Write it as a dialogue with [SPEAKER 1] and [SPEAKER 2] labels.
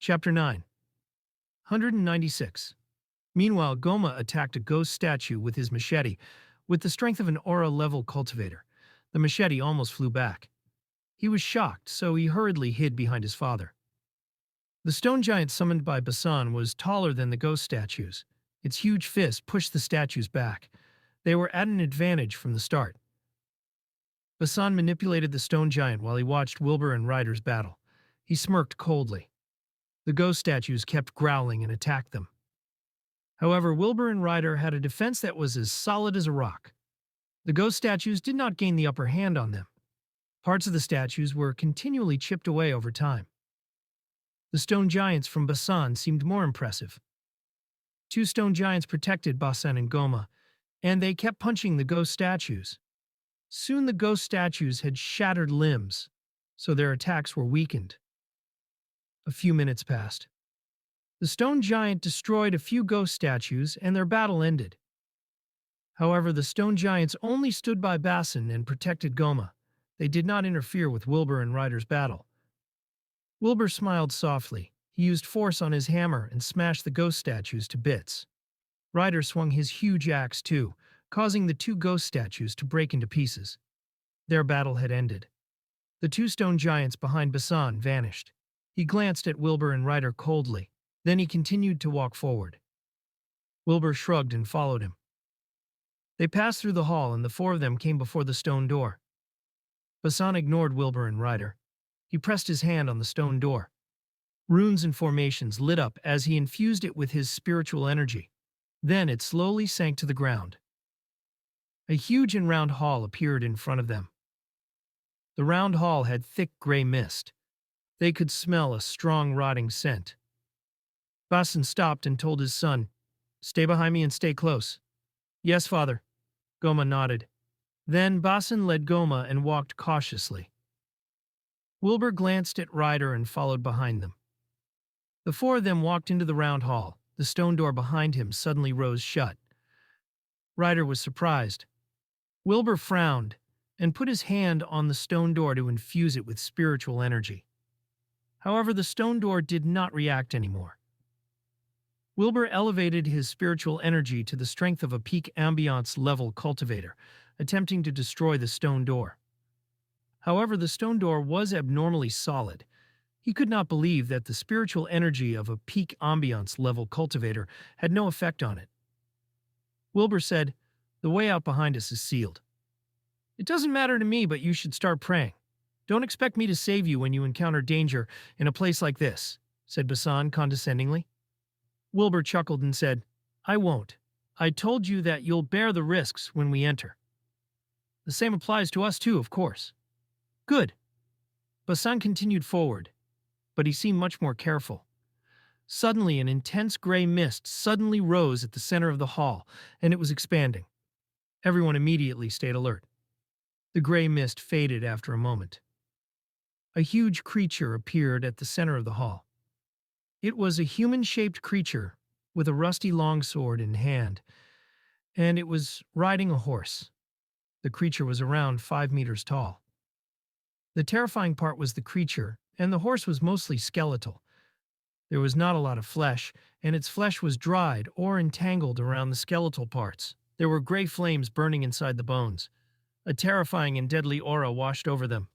[SPEAKER 1] Chapter 9. 196. Meanwhile, Goma attacked a ghost statue with his machete, with the strength of an aura-level cultivator. The machete almost flew back. He was shocked, so he hurriedly hid behind his father. The stone giant summoned by Basan was taller than the ghost statues. Its huge fist pushed the statues back. They were at an advantage from the start. Basan manipulated the stone giant while he watched Wilbur and Ryder's battle. He smirked coldly. The ghost statues kept growling and attacked them. However, Wilbur and Ryder had a defense that was as solid as a rock. The ghost statues did not gain the upper hand on them. Parts of the statues were continually chipped away over time. The stone giants from Basan seemed more impressive. Two stone giants protected Basan and Goma, and they kept punching the ghost statues. Soon the ghost statues had shattered limbs, so their attacks were weakened. A few minutes passed. The stone giant destroyed a few ghost statues, and their battle ended. However, the stone giants only stood by Basan and protected Goma. They did not interfere with Wilbur and Ryder's battle. Wilbur smiled softly. He used force on his hammer and smashed the ghost statues to bits. Ryder swung his huge axe too, causing the two ghost statues to break into pieces. Their battle had ended. The two stone giants behind Basan vanished. He glanced at Wilbur and Ryder coldly. Then he continued to walk forward. Wilbur shrugged and followed him. They passed through the hall and the four of them came before the stone door. Basan ignored Wilbur and Ryder. He pressed his hand on the stone door. Runes and formations lit up as he infused it with his spiritual energy. Then it slowly sank to the ground. A huge and round hall appeared in front of them. The round hall had thick gray mist. They could smell a strong rotting scent. Basan stopped and told his son, "Stay behind me and stay close." "Yes, father." Goma nodded. Then Basan led Goma and walked cautiously. Wilbur glanced at Ryder and followed behind them. The four of them walked into the round hall. The stone door behind him suddenly rose shut. Ryder was surprised. Wilbur frowned and put his hand on the stone door to infuse it with spiritual energy. However, the stone door did not react anymore. Wilbur elevated his spiritual energy to the strength of a peak ambiance level cultivator, attempting to destroy the stone door. However, the stone door was abnormally solid. He could not believe that the spiritual energy of a peak ambiance level cultivator had no effect on it. Wilbur said, "The way out behind us is sealed." "It doesn't matter to me, but you should start praying. Don't expect me to save you when you encounter danger in a place like this," said Basan condescendingly. Wilbur chuckled and said, "I won't. I told you that you'll bear the risks when we enter." "The same applies to us too, of course." "Good." Basan continued forward, but he seemed much more careful. Suddenly, an intense gray mist suddenly rose at the center of the hall, and it was expanding. Everyone immediately stayed alert. The gray mist faded after a moment. A huge creature appeared at the center of the hall. It was a human-shaped creature with a rusty longsword in hand, and it was riding a horse. The creature was around 5 meters tall. The terrifying part was the creature, and the horse was mostly skeletal. There was not a lot of flesh, and its flesh was dried or entangled around the skeletal parts. There were gray flames burning inside the bones. A terrifying and deadly aura washed over them.